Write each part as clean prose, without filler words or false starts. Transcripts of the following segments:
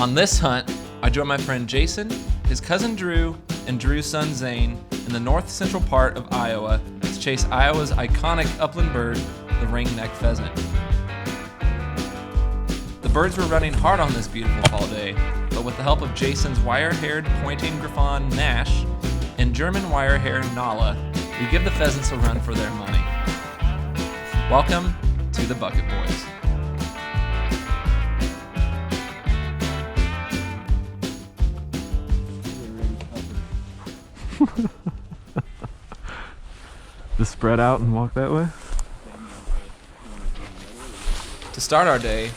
On this hunt, I joined my friend Jaysen, his cousin Drew, and Drew's son Zane in the north central part of Iowa to chase Iowa's iconic upland bird, the ring-necked pheasant. The birds were running hard on this beautiful fall day, but with the help of Jaysen's wire-haired pointing griffon Nash and German wire-haired Nala, we give the pheasants a run for their money. Welcome to the Bucket Boys. Just spread out and walk that way. To start our day,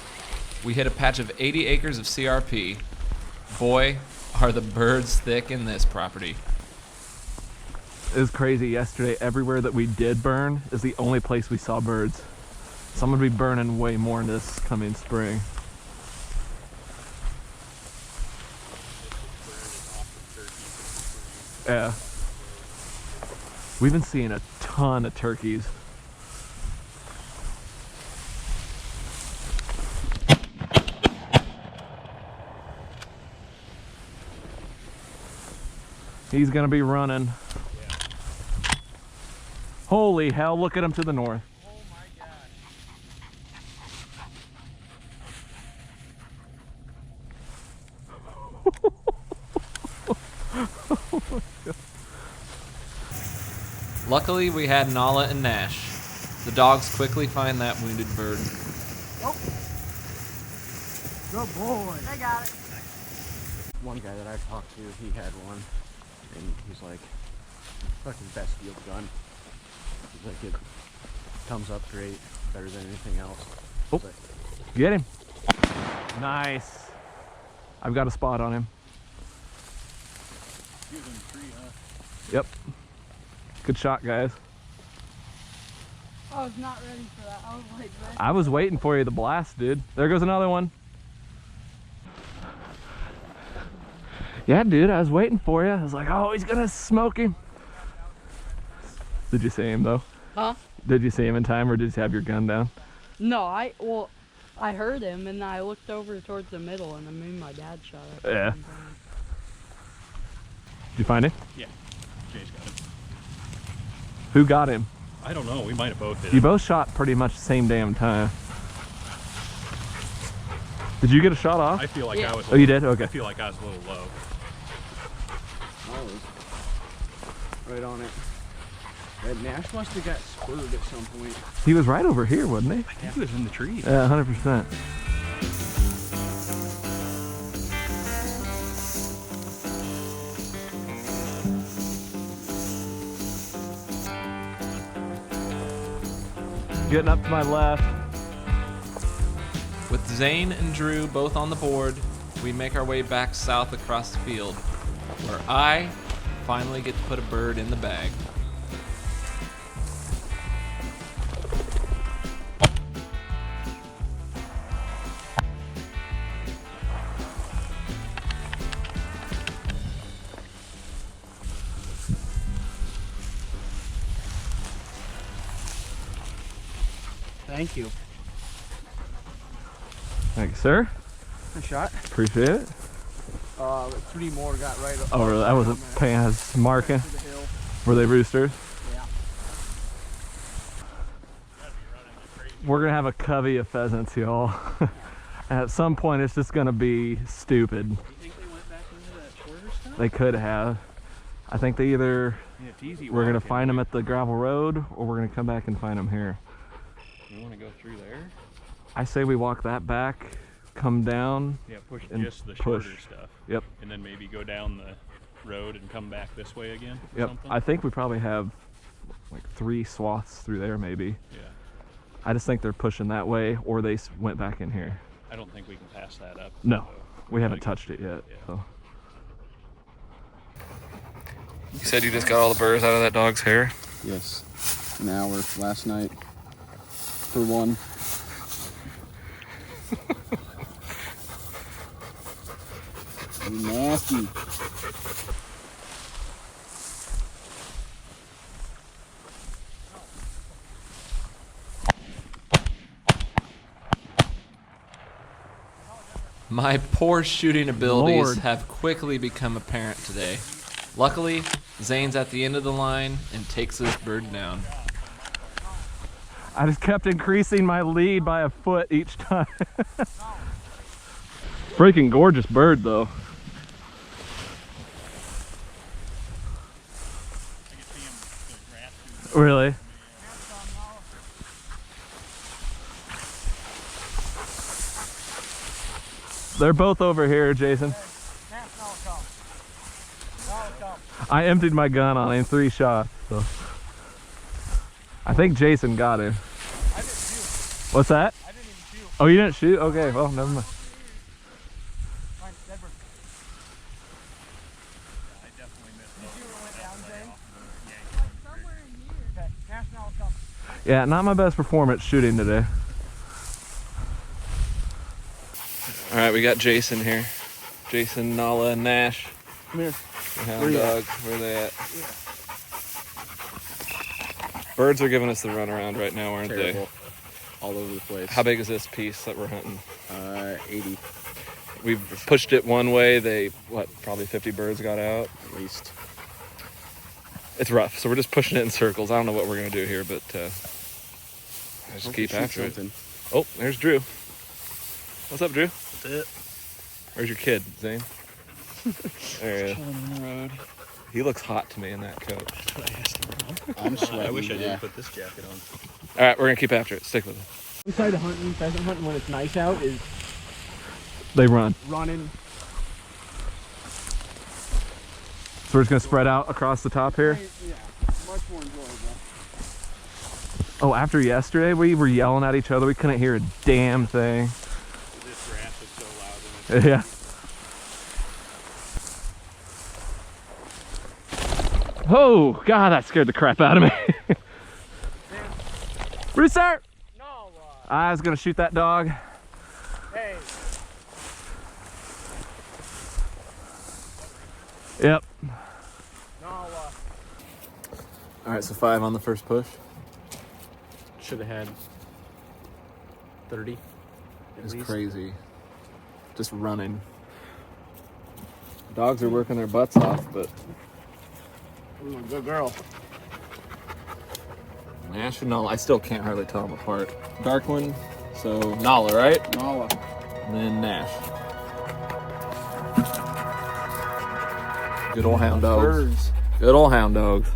we hit a patch of 80 acres of CRP. Boy, are the birds thick in this property. It was crazy yesterday. Everywhere that we did burn is the only place we saw birds. So I'm gonna be burning way more this coming spring. Yeah. We've been seeing a ton of turkeys. He's gonna be running. Yeah. Holy hell, look at him to the north. Oh my God. Luckily, we had Nala and Nash. The dogs quickly find that wounded bird. Oh. Good boy. I got it. One guy that I talked to, he had one, and he's like, fucking best field gun. He's like, it comes up great, better than anything else. Oh, get him. Nice. I've got a spot on him. He was in the tree, huh? Yep. Good shot, guys. I was not ready for that. I was like, ready. I was waiting for you to blast, dude. There goes another one. Yeah, dude, I was waiting for you. I was like, oh, he's gonna smoke him. Did you see him though? Huh? Did you see him in time, or did you have your gun down? No, I heard him and I looked over towards the middle and then maybe my dad shot it. Yeah. Did you find him? Yeah. Jay's got him. Who got him? I don't know. We might have both did. You both shot pretty much the same damn time. Did you get a shot off? I feel like Yeah. I was. Oh, you did? Okay. I feel like I was a little low. Oh, right on it. That Nash must have got spurred at some point. He was right over here, wasn't he? I think he was in the tree. Yeah, 100%. Getting up to my left. With Zane and Drew both on the board, we make our way back south across the field, where I finally get to put a bird in the bag. Thank you. Thank you, sir. Good shot. Appreciate it. 3 more got right up. Oh, really? I wasn't paying as marking. To the hill. Were they roosters? Yeah. We're gonna have a covey of pheasants, y'all. At some point, it's just gonna be stupid. You think they went back into that shorter stuff? They could have. I think they either Yeah, it's easy. we're gonna walking. find them at the gravel road, or we're gonna come back and find them here. You want to go through there? I say we walk that back, come down. Yeah, push And just the push. shorter stuff. Yep. And then maybe go down the road and come back this way again. Or Yep. Something? I think we probably have like 3 swaths through there, maybe. Yeah. I just think they're pushing that way, or they went back in here. I don't think we can pass that up. No, so we haven't gotta touched it yet. Yeah. So. You said you just got all the burrs out of that dog's hair? Yes. An hour last night. For one. Nasty. My poor shooting abilities Lord. have quickly become apparent today. Luckily, Zane's at the end of the line and takes this bird down. I just kept increasing my lead by a foot each time. Freaking gorgeous bird though. Really? They're both over here, Jaysen. I emptied my gun on him, 3 shots. So. I think Jaysen got him. I didn't shoot. What's that? I didn't even shoot. Oh, you didn't shoot? Okay, well, never mind. Fine, Edward. I definitely missed You see what went down, Zane? Somewhere in here. Okay, Nash now will come. Yeah, not my best performance shooting today. All right, we got Jaysen here. Jaysen, Nala, and Nash. Come here. The hound dogs. Where are they at? Birds are giving us the runaround right now, aren't Terrible. All over the place. they? How big is this piece that we're hunting? 80 We've pushed it one way. They, probably 50 birds got out. at least. It's rough, so we're just pushing it in circles. I don't know what we're going to do here, but just keep after it. Oh, there's Drew. What's up, Drew? That's it. Where's your kid, Zane? There he is. On the road. He looks hot to me in that coat. I'm sweating. I wish I didn't put this jacket on. All right, we're going to keep after it. Stick with it. One side of hunting, pheasant hunting when it's nice out is They run. running. So we're just gonna spread out across the top here. Yeah, much more enjoyable. Oh, after yesterday, we were yelling at each other. We couldn't hear a damn thing. This grass is so loud. Yeah. Oh, God, that scared the crap out of me. Rooster! No, I was gonna shoot that dog. hey. Yep. No, All right, so 5 on the first push. should have had 30. It's crazy. Just running. Dogs are working their butts off, but Ooh, good girl. Nash and Nala, I still can't hardly tell them apart. Dark one, so Nala, right? Nala. And then Nash. Good old hound dogs. Birds. Good old hound dogs.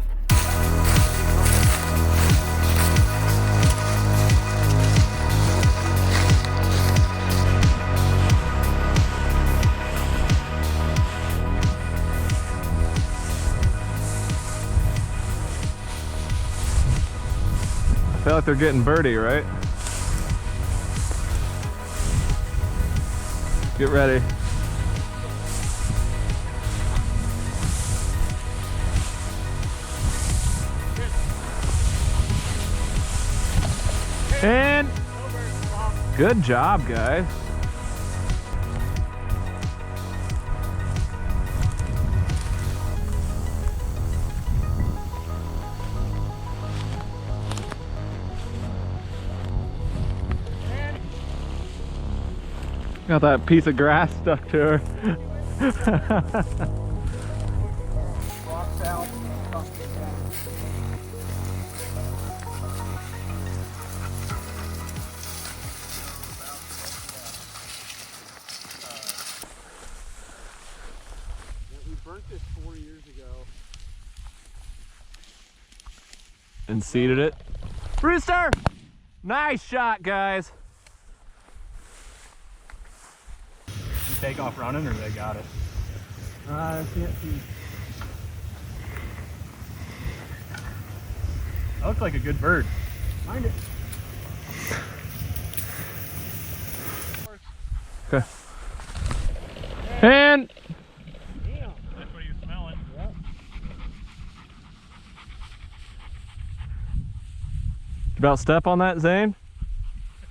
I feel like they're getting birdie, right? Get ready. And good job, guys. Got that piece of grass stuck to her. Rocks out. We burnt this 4 years ago. And seeded it. Rooster! Nice shot, guys. You take off running or they got it? I can't see. That looks like a good bird. Find it. Okay. And Damn. That's what he was smelling. Yep. about step on that, Zane?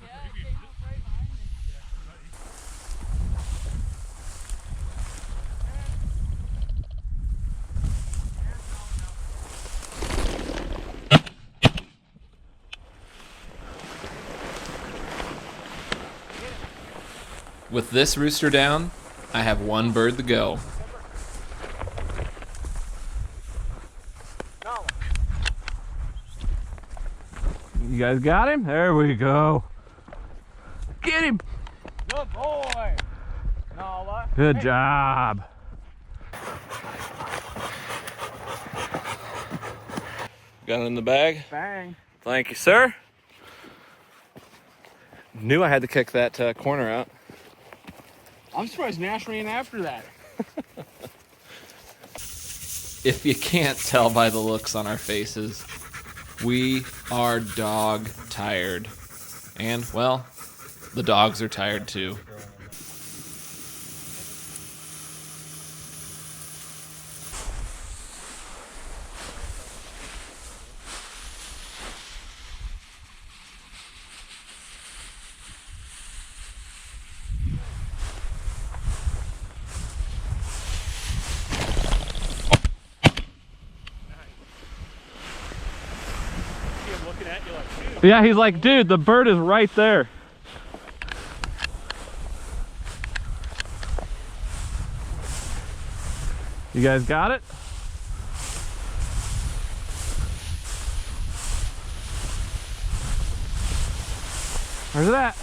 Yeah, it came up right behind me. With this rooster down, I have one bird to go. You guys got him? There we go. Get him! Good boy. Nala. Good job. Got it in the bag? Bang. Thank you, sir. Knew I had to kick that corner out. I'm surprised Nash ran after that. If you can't tell by the looks on our faces, we are dog tired. And, well, the dogs are tired too. See him looking at you like, dude. Yeah, he's like, dude, the bird is right there. You guys got it? Where's it at?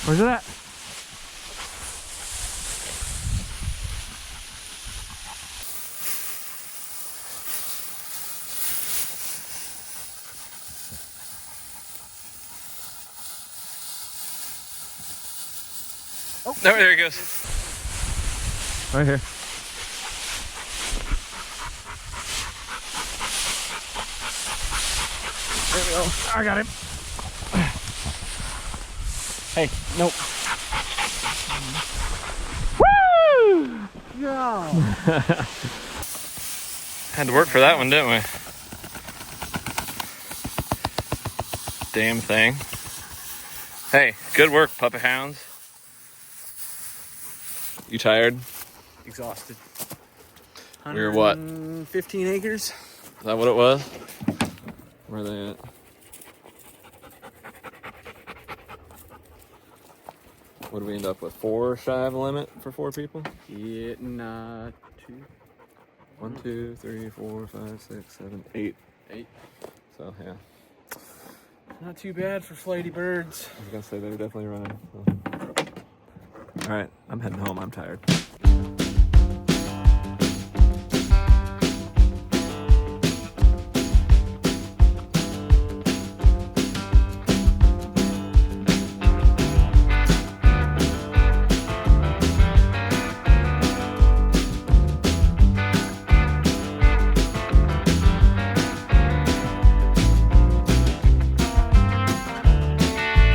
Where's it at? Oh, there he goes. Right here. There we go. I got him. Hey, nope. Woo! No. Had to work for that one, didn't we? Damn thing. Hey, good work, puppy hounds. You tired? Exhausted. We were what? 15 acres. Is that what it was? Where are they at? What did we end up with? 4 shy of a limit for 4 people? Yeah, nah, 2. 1, 2, 3, 4, 5, 6, 7, 8. 8. So yeah, Not too bad for flighty birds. I was gonna say they were definitely running. So. All right, I'm heading home. I'm tired.